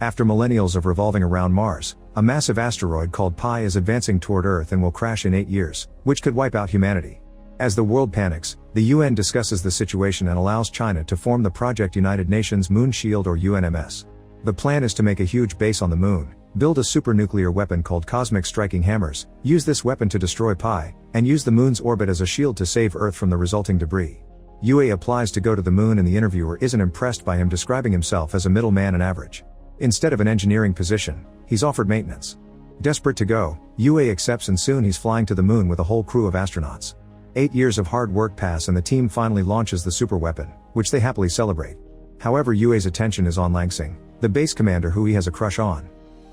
After millennials of revolving around Mars, a massive asteroid called Pi is advancing toward Earth and will crash in 8 years, which could wipe out humanity. As the world panics, the UN discusses the situation and allows China to form the Project United Nations Moon Shield or UNMS. The plan is to make a huge base on the moon, build a supernuclear weapon called cosmic striking hammers, use this weapon to destroy Pi, and use the moon's orbit as a shield to save Earth from the resulting debris. UA applies to go to the moon and the interviewer isn't impressed by him describing himself as a middleman and average. Instead of an engineering position, he's offered maintenance. Desperate to go, UA accepts and soon he's flying to the moon with a whole crew of astronauts. 8 years of hard work pass and the team finally launches the super weapon, which they happily celebrate. However, UA's attention is on Langsing, the base commander who he has a crush on.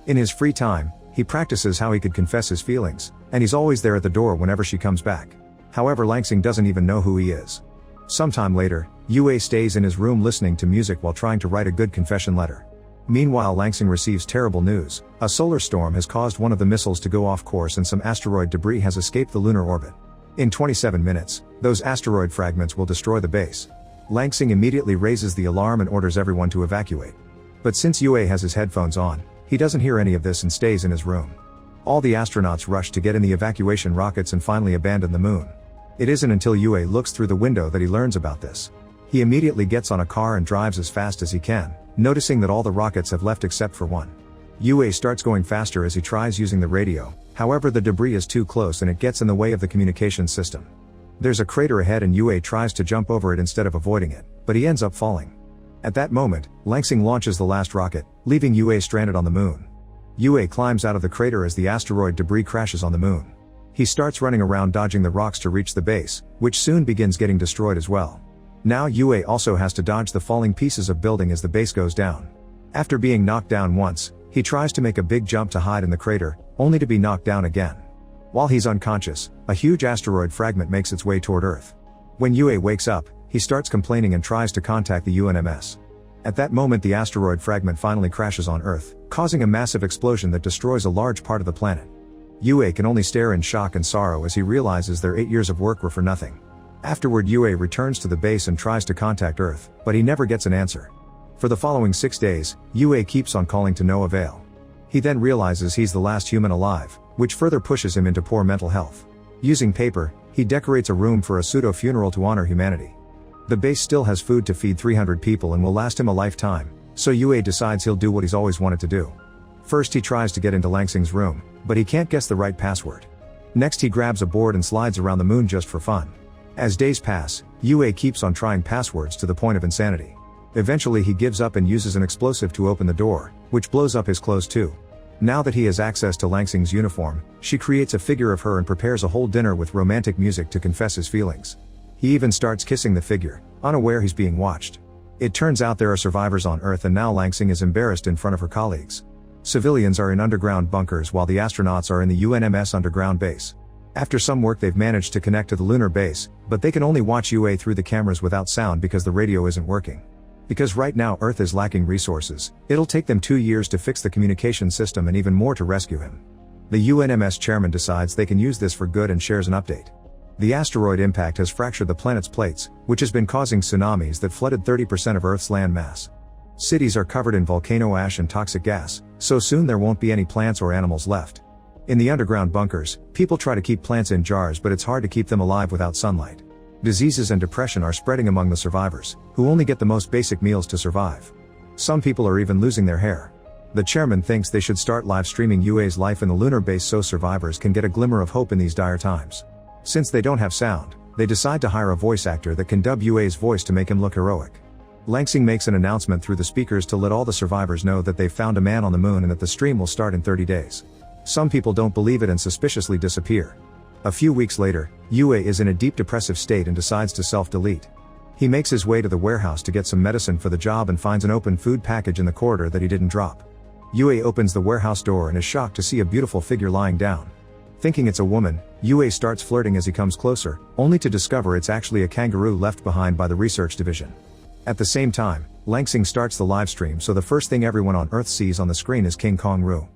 In his free time, he practices how he could confess his feelings, and he's always there at the door whenever she comes back. However, Langsing doesn't even know who he is. Sometime later, UA stays in his room listening to music while trying to write a good confession letter. Meanwhile, Langsing receives terrible news. A solar storm has caused one of the missiles to go off course and some asteroid debris has escaped the lunar orbit. In 27 minutes, those asteroid fragments will destroy the base. Langsing immediately raises the alarm and orders everyone to evacuate. But since UA has his headphones on, he doesn't hear any of this and stays in his room. All the astronauts rush to get in the evacuation rockets and finally abandon the moon. It isn't until UA looks through the window that he learns about this. He immediately gets on a car and drives as fast as he can, noticing that all the rockets have left except for one. UA starts going faster as he tries using the radio, however the debris is too close and it gets in the way of the communication system. There's a crater ahead and UA tries to jump over it instead of avoiding it, but he ends up falling. At that moment, Langsing launches the last rocket, leaving UA stranded on the moon. UA climbs out of the crater as the asteroid debris crashes on the moon. He starts running around dodging the rocks to reach the base, which soon begins getting destroyed as well. Now UA also has to dodge the falling pieces of building as the base goes down. After being knocked down once, he tries to make a big jump to hide in the crater, only to be knocked down again. While he's unconscious, a huge asteroid fragment makes its way toward Earth. When UA wakes up, he starts complaining and tries to contact the UNMS. At that moment, the asteroid fragment finally crashes on Earth, causing a massive explosion that destroys a large part of the planet. UA can only stare in shock and sorrow as he realizes their 8 years of work were for nothing. Afterward, UA returns to the base and tries to contact Earth, but he never gets an answer. For the following 6 days, UA keeps on calling to no avail. He then realizes he's the last human alive, which further pushes him into poor mental health. Using paper, he decorates a room for a pseudo-funeral to honor humanity. The base still has food to feed 300 people and will last him a lifetime, so UA decides he'll do what he's always wanted to do. First he tries to get into Langsing's room, but he can't guess the right password. Next he grabs a board and slides around the moon just for fun. As days pass, UA keeps on trying passwords to the point of insanity. Eventually he gives up and uses an explosive to open the door, which blows up his clothes too. Now that he has access to Langsing's uniform, she creates a figure of her and prepares a whole dinner with romantic music to confess his feelings. He even starts kissing the figure, unaware he's being watched. It turns out there are survivors on Earth and now Langsing is embarrassed in front of her colleagues. Civilians are in underground bunkers while the astronauts are in the UNMS underground base. After some work they've managed to connect to the lunar base, but they can only watch UA through the cameras without sound because the radio isn't working. Because right now Earth is lacking resources, it'll take them 2 years to fix the communication system and even more to rescue him. The UNMS chairman decides they can use this for good and shares an update. The asteroid impact has fractured the planet's plates, which has been causing tsunamis that flooded 30% of Earth's land mass. Cities are covered in volcano ash and toxic gas, so soon there won't be any plants or animals left. In the underground bunkers, people try to keep plants in jars, but it's hard to keep them alive without sunlight. Diseases and depression are spreading among the survivors, who only get the most basic meals to survive. Some people are even losing their hair. The chairman thinks they should start live streaming UA's life in the lunar base so survivors can get a glimmer of hope in these dire times. Since they don't have sound, they decide to hire a voice actor that can dub UA's voice to make him look heroic. Langsing makes an announcement through the speakers to let all the survivors know that they've found a man on the moon and that the stream will start in 30 days. Some people don't believe it and suspiciously disappear. A few weeks later, UA is in a deep depressive state and decides to self-delete. He makes his way to the warehouse to get some medicine for the job and finds an open food package in the corridor that he didn't drop. UA opens the warehouse door and is shocked to see a beautiful figure lying down. Thinking it's a woman, UA starts flirting as he comes closer, only to discover it's actually a kangaroo left behind by the research division. At the same time, Langsing starts the live stream, so the first thing everyone on Earth sees on the screen is King Kong Roo.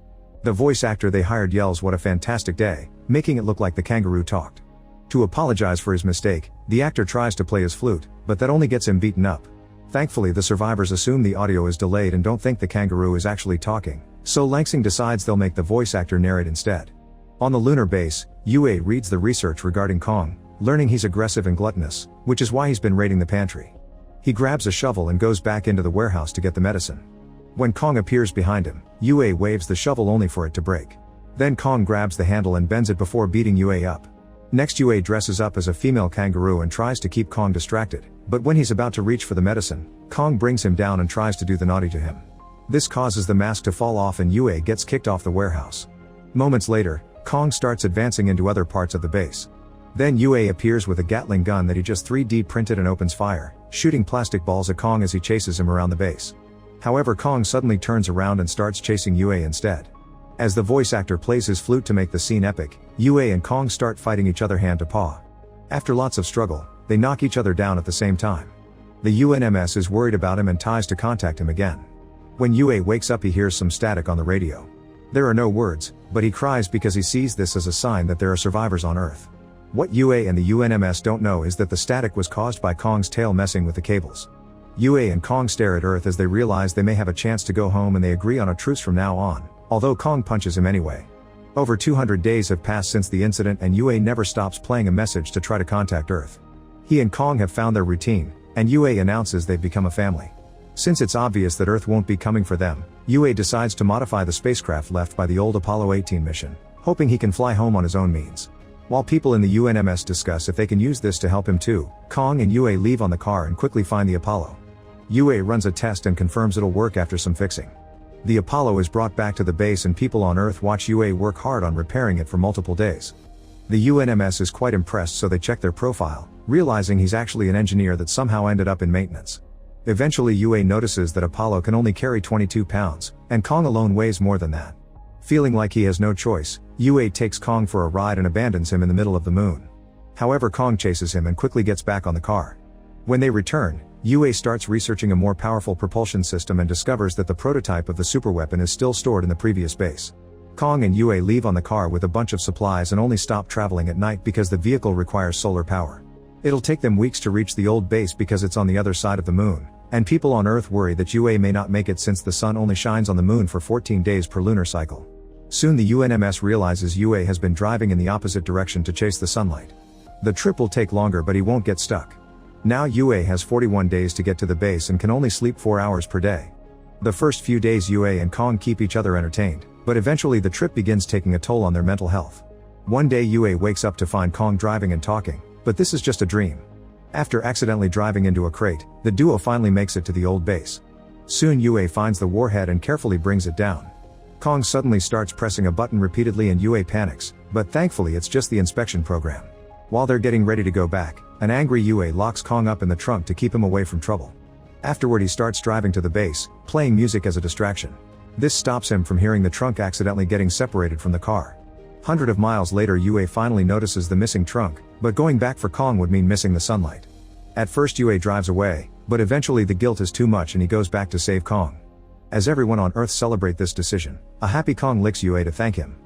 The voice actor they hired yells "What a fantastic day," making it look like the kangaroo talked. To apologize for his mistake, the actor tries to play his flute, but that only gets him beaten up. Thankfully, the survivors assume the audio is delayed and don't think the kangaroo is actually talking, so Langsing decides they'll make the voice actor narrate instead. On the lunar base, Yue reads the research regarding Kong, learning he's aggressive and gluttonous, which is why he's been raiding the pantry. He grabs a shovel and goes back into the warehouse to get the medicine. When Kong appears behind him, Yue waves the shovel only for it to break. Then Kong grabs the handle and bends it before beating Yue up. Next, Yue dresses up as a female kangaroo and tries to keep Kong distracted, but when he's about to reach for the medicine, Kong brings him down and tries to do the naughty to him. This causes the mask to fall off and Yue gets kicked off the warehouse. Moments later, Kong starts advancing into other parts of the base. Then Yue appears with a Gatling gun that he just 3D printed and opens fire, shooting plastic balls at Kong as he chases him around the base. However, Kong suddenly turns around and starts chasing Yue instead. As the voice actor plays his flute to make the scene epic, Yue and Kong start fighting each other hand to paw. After lots of struggle, they knock each other down at the same time. The UNMS is worried about him and tries to contact him again. When Yue wakes up, he hears some static on the radio. There are no words, but he cries because he sees this as a sign that there are survivors on Earth. What Yue and the UNMS don't know is that the static was caused by Kong's tail messing with the cables. Yue and Kong stare at Earth as they realize they may have a chance to go home, and they agree on a truce from now on, although Kong punches him anyway. Over 200 days have passed since the incident, and Yue never stops playing a message to try to contact Earth. He and Kong have found their routine, and Yue announces they've become a family. Since it's obvious that Earth won't be coming for them, Yue decides to modify the spacecraft left by the old Apollo 18 mission, hoping he can fly home on his own means. While people in the UNMS discuss if they can use this to help him too, Kong and Yue leave on the car and quickly find the Apollo. Yue runs a test and confirms it'll work after some fixing. The Apollo is brought back to the base and people on Earth watch Yue work hard on repairing it for multiple days. The UNMS is quite impressed, so they check their profile, realizing he's actually an engineer that somehow ended up in maintenance. Eventually Yue notices that Apollo can only carry 22 pounds, and Kong alone weighs more than that. Feeling like he has no choice, Yue takes Kong for a ride and abandons him in the middle of the moon. However, Kong chases him and quickly gets back on the car. When they return, Yue starts researching a more powerful propulsion system and discovers that the prototype of the superweapon is still stored in the previous base. Kong and Yue leave on the car with a bunch of supplies and only stop traveling at night because the vehicle requires solar power. It'll take them weeks to reach the old base because it's on the other side of the moon, and people on Earth worry that Yue may not make it since the sun only shines on the moon for 14 days per lunar cycle. Soon the UNMS realizes Yue has been driving in the opposite direction to chase the sunlight. The trip will take longer, but he won't get stuck. Now Yue has 41 days to get to the base and can only sleep 4 hours per day. The first few days Yue and Kong keep each other entertained, but eventually the trip begins taking a toll on their mental health. One day Yue wakes up to find Kong driving and talking, but this is just a dream. After accidentally driving into a crate, the duo finally makes it to the old base. Soon Yue finds the warhead and carefully brings it down. Kong suddenly starts pressing a button repeatedly and Yue panics, but thankfully it's just the inspection program. While they're getting ready to go back, an angry Yue locks Kong up in the trunk to keep him away from trouble. Afterward he starts driving to the base, playing music as a distraction. This stops him from hearing the trunk accidentally getting separated from the car. Hundreds of miles later Yue finally notices the missing trunk, but going back for Kong would mean missing the sunlight. At first Yue drives away, but eventually the guilt is too much and he goes back to save Kong. As everyone on Earth celebrate this decision, a happy Kong licks Yue to thank him.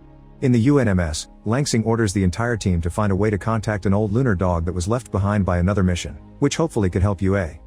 In the UNMS, Langsing orders the entire team to find a way to contact an old lunar dog that was left behind by another mission, which hopefully could help Yue.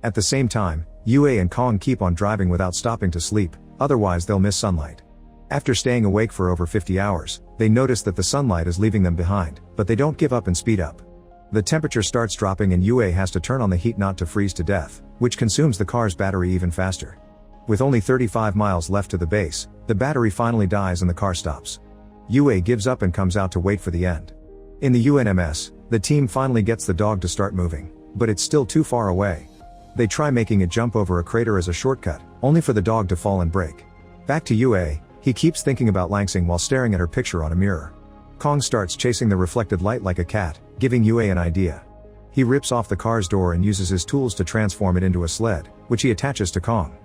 At the same time, Yue and Kong keep on driving without stopping to sleep, otherwise they'll miss sunlight. After staying awake for over 50 hours, they notice that the sunlight is leaving them behind, but they don't give up and speed up. The temperature starts dropping and Yue has to turn on the heat not to freeze to death, which consumes the car's battery even faster. With only 35 miles left to the base, the battery finally dies and the car stops. Yue gives up and comes out to wait for the end. In the UNMS, the team finally gets the dog to start moving, but it's still too far away. They try making it jump over a crater as a shortcut, only for the dog to fall and break. Back to Yue, he keeps thinking about Langsing while staring at her picture on a mirror. Kong starts chasing the reflected light like a cat, giving Yue an idea. He rips off the car's door and uses his tools to transform it into a sled, which he attaches to Kong.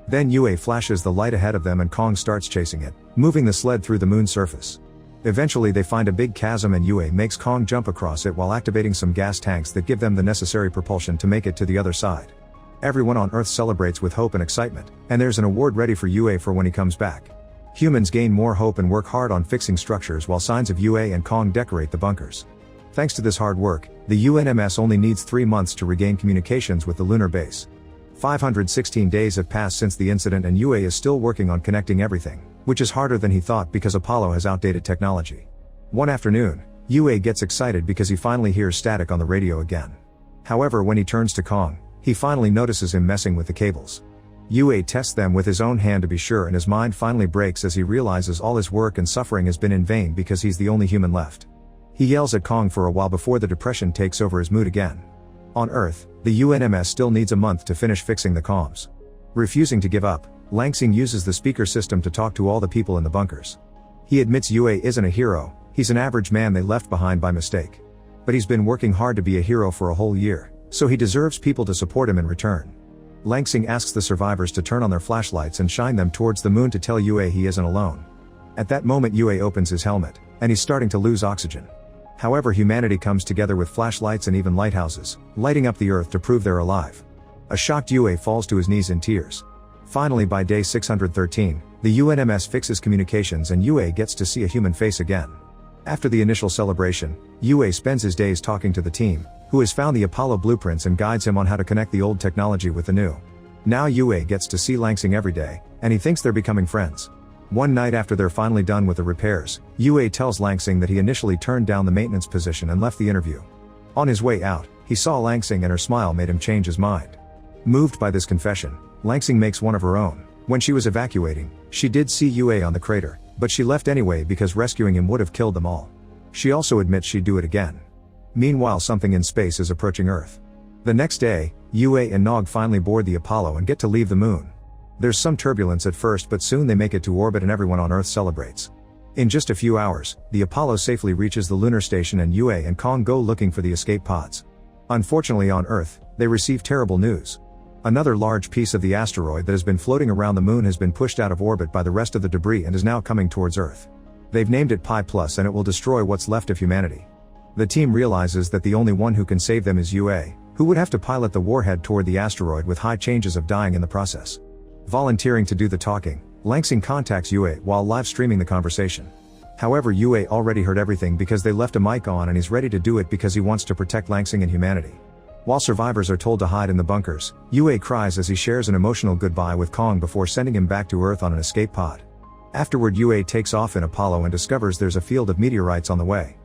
Then Yue flashes the light ahead of them and Kong starts chasing it, moving the sled through the moon's surface. Eventually they find a big chasm and Yue makes Kong jump across it while activating some gas tanks that give them the necessary propulsion to make it to the other side. Everyone on Earth celebrates with hope and excitement, and there's an award ready for Yue for when he comes back. Humans gain more hope and work hard on fixing structures while signs of Yue and Kong decorate the bunkers. Thanks to this hard work, the UNMS only needs 3 months to regain communications with the lunar base. 516 days have passed since the incident and Yue is still working on connecting everything, which is harder than he thought because Apollo has outdated technology. One afternoon, Yue gets excited because he finally hears static on the radio again. However, when he turns to Kong, he finally notices him messing with the cables. Yue tests them with his own hand to be sure and his mind finally breaks as he realizes all his work and suffering has been in vain because he's the only human left. He yells at Kong for a while before the depression takes over his mood again. On Earth, the UNMS still needs a month to finish fixing the comms. Refusing to give up, Langsing uses the speaker system to talk to all the people in the bunkers. He admits Yue isn't a hero, he's an average man they left behind by mistake. But he's been working hard to be a hero for a whole year, so he deserves people to support him in return. Langsing asks the survivors to turn on their flashlights and shine them towards the moon to tell Yue he isn't alone. At that moment Yue opens his helmet, and he's starting to lose oxygen. However, humanity comes together with flashlights and even lighthouses, lighting up the earth to prove they're alive. A shocked Yue falls to his knees in tears. Finally, by day 613, the UNMS fixes communications and Yue gets to see a human face again. After the initial celebration, Yue spends his days talking to the team, who has found the Apollo blueprints and guides him on how to connect the old technology with the new. Now Yue gets to see Langsing every day, and he thinks they're becoming friends. One night after they're finally done with the repairs, Yue tells Langsing that he initially turned down the maintenance position and left the interview. On his way out, he saw Langsing and her smile made him change his mind. Moved by this confession, Langsing makes one of her own. When she was evacuating, she did see Yue on the crater, but she left anyway because rescuing him would have killed them all. She also admits she'd do it again. Meanwhile, something in space is approaching Earth. The next day, Yue and Nog finally board the Apollo and get to leave the moon. There's some turbulence at first, but soon they make it to orbit and everyone on Earth celebrates. In just a few hours, the Apollo safely reaches the lunar station and Yue and Kong go looking for the escape pods. Unfortunately, on Earth, they receive terrible news. Another large piece of the asteroid that has been floating around the moon has been pushed out of orbit by the rest of the debris and is now coming towards Earth. They've named it Pi Plus and it will destroy what's left of humanity. The team realizes that the only one who can save them is Yue, who would have to pilot the warhead toward the asteroid with high chances of dying in the process. Volunteering to do the talking, Langsing contacts Yue while live streaming the conversation. However, Yue already heard everything because they left a mic on and he's ready to do it because he wants to protect Langsing and humanity. While survivors are told to hide in the bunkers, Yue cries as he shares an emotional goodbye with Kong before sending him back to Earth on an escape pod. Afterward, Yue takes off in Apollo and discovers there's a field of meteorites on the way.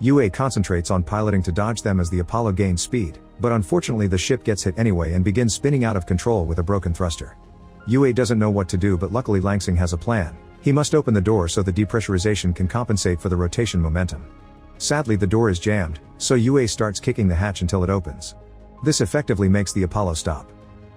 Yue concentrates on piloting to dodge them as the Apollo gains speed, but unfortunately the ship gets hit anyway and begins spinning out of control with a broken thruster. Yue doesn't know what to do, but luckily Langsing has a plan. He must open the door so the depressurization can compensate for the rotation momentum. Sadly, the door is jammed, so Yue starts kicking the hatch until it opens. This effectively makes the Apollo stop.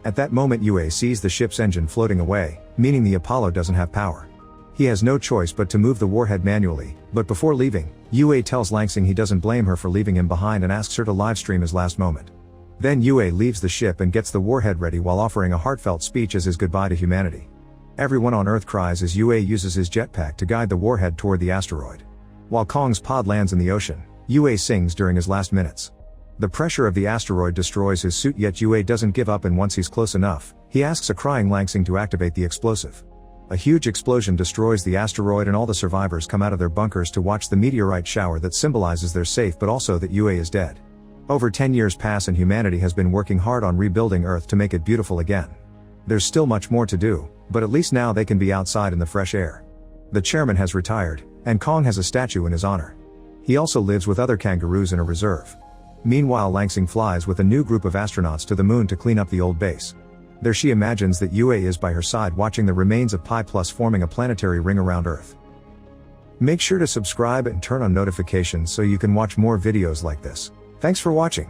At that moment Yue sees the ship's engine floating away, meaning the Apollo doesn't have power. He has no choice but to move the warhead manually, but before leaving, Yue tells Langsing he doesn't blame her for leaving him behind and asks her to livestream his last moment. Then Yue leaves the ship and gets the warhead ready while offering a heartfelt speech as his goodbye to humanity. Everyone on Earth cries as Yue uses his jetpack to guide the warhead toward the asteroid. While Kong's pod lands in the ocean, Yue sings during his last minutes. The pressure of the asteroid destroys his suit, yet Yue doesn't give up, and once he's close enough, he asks a crying Langsing to activate the explosive. A huge explosion destroys the asteroid and all the survivors come out of their bunkers to watch the meteorite shower that symbolizes they're safe but also that Yue is dead. Over 10 years pass and humanity has been working hard on rebuilding Earth to make it beautiful again. There's still much more to do, but at least now they can be outside in the fresh air. The chairman has retired, and Kong has a statue in his honor. He also lives with other kangaroos in a reserve. Meanwhile, Langsing flies with a new group of astronauts to the moon to clean up the old base. There she imagines that Yue is by her side watching the remains of Pi Plus forming a planetary ring around Earth. Make sure to subscribe and turn on notifications so you can watch more videos like this. Thanks for watching.